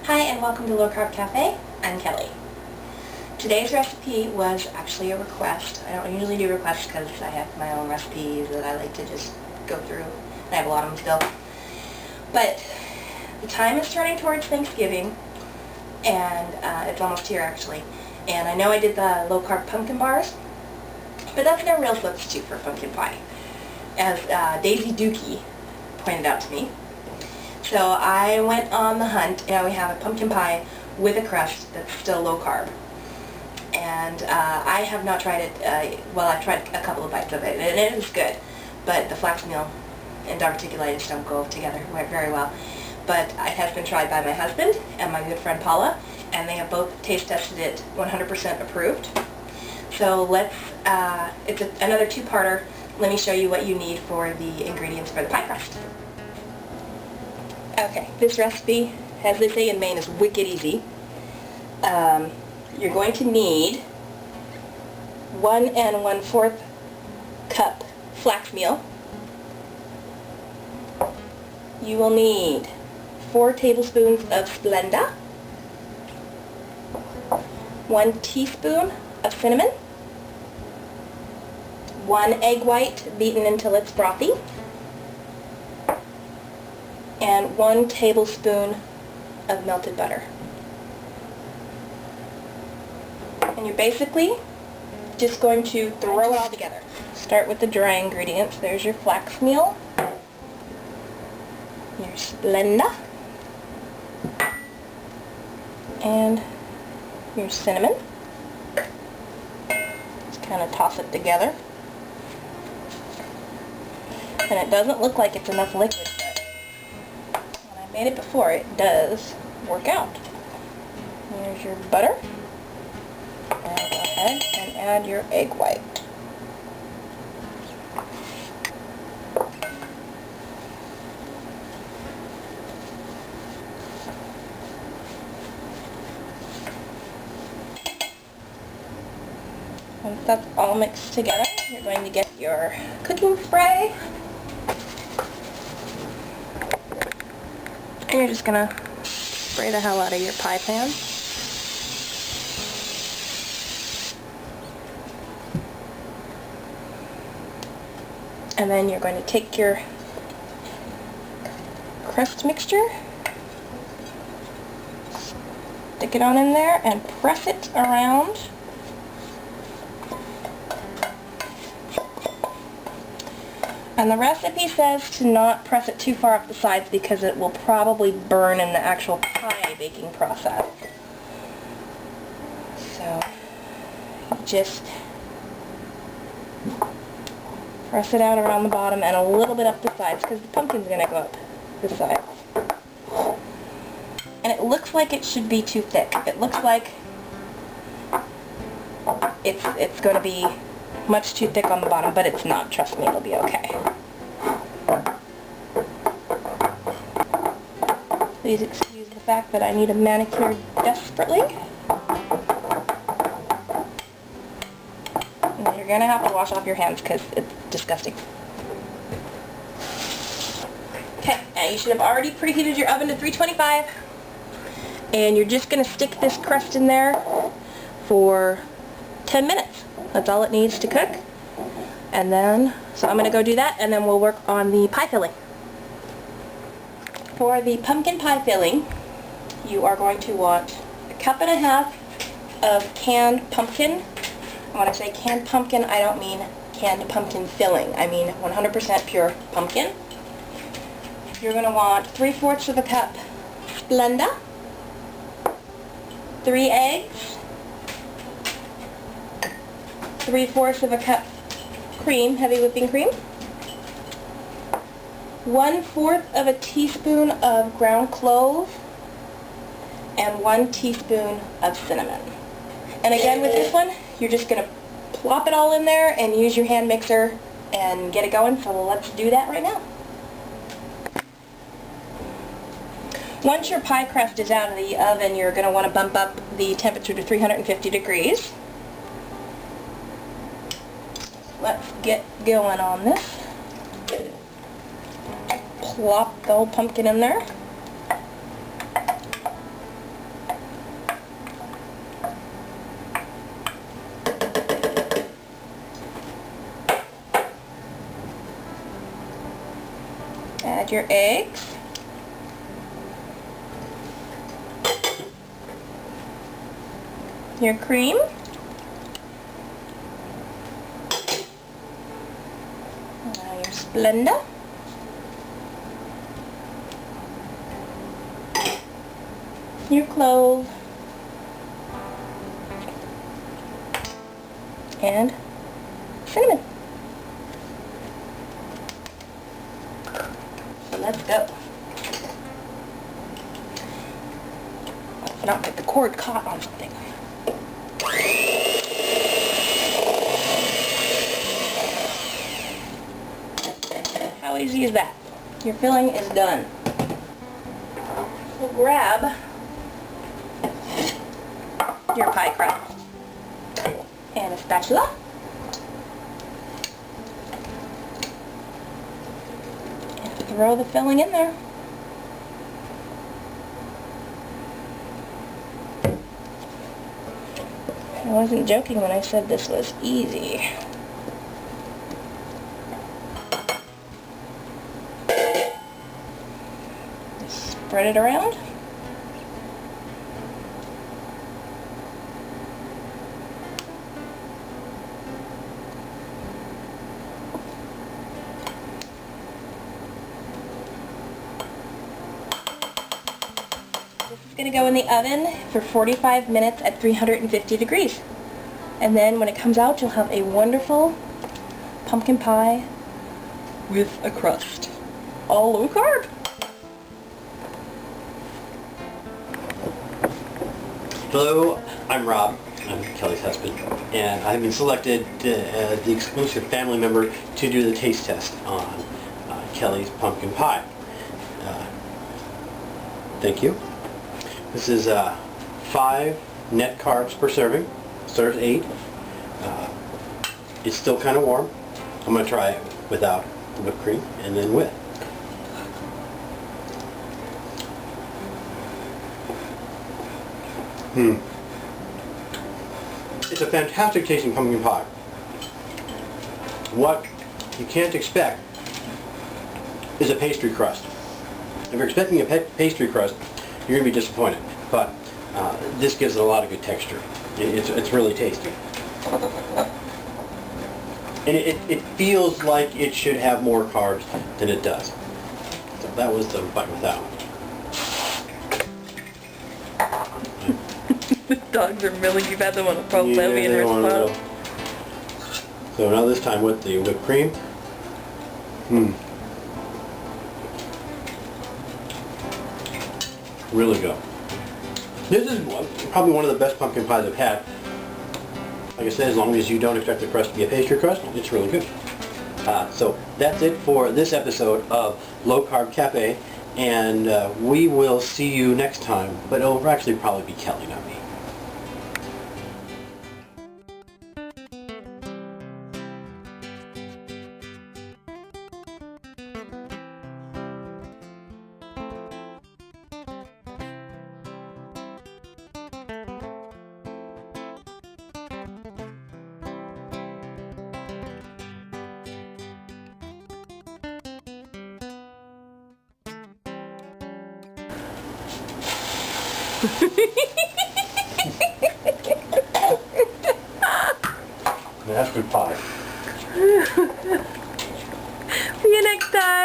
Hi and welcome to Low Carb Cafe. I'm Kelly. Today's recipe was actually a request. I don't usually do requests because I have my own recipes that I like to just go through, and I have a lot of them still. But the time is turning towards Thanksgiving, and it's almost here actually. And I know I did the low carb pumpkin bars, but that's no real substitute for pumpkin pie, as Daisydukie pointed out to me. So I went on the hunt, and we have a pumpkin pie with a crust that's still low carb. And I have not tried it, well, I've tried a couple of bites of it, and it is good. But the flax meal and diverticulitis don't go together very well. But it has been tried by my husband and my good friend Paula, and they have both taste tested it 100% approved. So let's, it's another two-parter. Let me show you what you need for the ingredients for the pie crust. Okay, this recipe, as they say in Maine, is wicked easy. You're going to need 1 1/4 cup flax meal. You will need 4 tablespoons of Splenda, 1 teaspoon of cinnamon, 1 egg white beaten until it's frothy, and 1 tablespoon of melted butter. And you're basically just going to throw it all together. Start with the dry ingredients. There's your flax meal, your Splenda, and your cinnamon. Just kind of toss it together. And it doesn't look like it's enough liquid. Made it before, it does work out. Here's your butter. And go ahead and add your egg white. Once that's all mixed together, you're going to get your cooking spray. And you're just going to spray the hell out of your pie pan. And then you're going to take your crust mixture, stick it on in there, and press it around. And the recipe says to not press it too far up the sides because it will probably burn in the actual pie baking process. So just press it out around the bottom and a little bit up the sides because the pumpkin's going to go up the sides. And it looks like it should be too thick. It looks like it's going to be much too thick on the bottom, but it's not. Trust me, it'll be okay. Please excuse the fact that I need a manicure desperately. And you're going to have to wash off your hands because it's disgusting. Okay, and you should have already preheated your oven to 325. And you're just going to stick this crust in there for 10 minutes. That's all it needs to cook. And then, so I'm going to go do that, and then we'll work on the pie filling. For the pumpkin pie filling, you are going to want 1.5 cups of canned pumpkin. When I say canned pumpkin, I don't mean canned pumpkin filling. I mean 100% pure pumpkin. You're going to want 3/4 cup Splenda, 3 eggs, 3/4 cup cream, heavy whipping cream, 1/4 teaspoon of ground clove, and 1 teaspoon of cinnamon. And again with this one, you're just going to plop it all in there and use your hand mixer and get it going, so let's do that right now. Once your pie crust is out of the oven, you're going to want to bump up the temperature to 350 degrees. Let's get going on this. Plop the whole pumpkin in there. Add your eggs. Your cream. Now your Splenda. Your clove. And cinnamon. So let's go. Let's not get the cord caught on something. How easy is that? Your filling is done. So grab your pie crust and a spatula. And throw the filling in there. I wasn't joking when I said this was easy. Just spread it around. This is going to go in the oven for 45 minutes at 350 degrees. And then when it comes out, you'll have a wonderful pumpkin pie with a crust. All low carb. Hello, I'm Rob. I'm Kelly's husband. And I've been selected the exclusive family member to do the taste test on Kelly's pumpkin pie. Thank you. This is 5 net carbs per serving. Serves 8. It's still kind of warm. I'm going to try it without the whipped cream and then with. It's a fantastic tasting pumpkin pie. What you can't expect is a pastry crust. If you're expecting a pastry crust, you're going to be disappointed. But this gives it a lot of good texture. It's really tasty. And it feels like it should have more carbs than it does. So that was the bite without. The dogs are milling. You've had them on a pulse heavy in they their want a spot. little. So now this time with the whipped cream. Really good. This is probably one of the best pumpkin pies I've had. Like I said, as long as you don't expect the crust to be a pastry crust, it's really good. So that's it for this episode of Low Carb Cafe, and we will see you next time, but it'll actually probably be Kelly, not me. That's good pie. See you next time.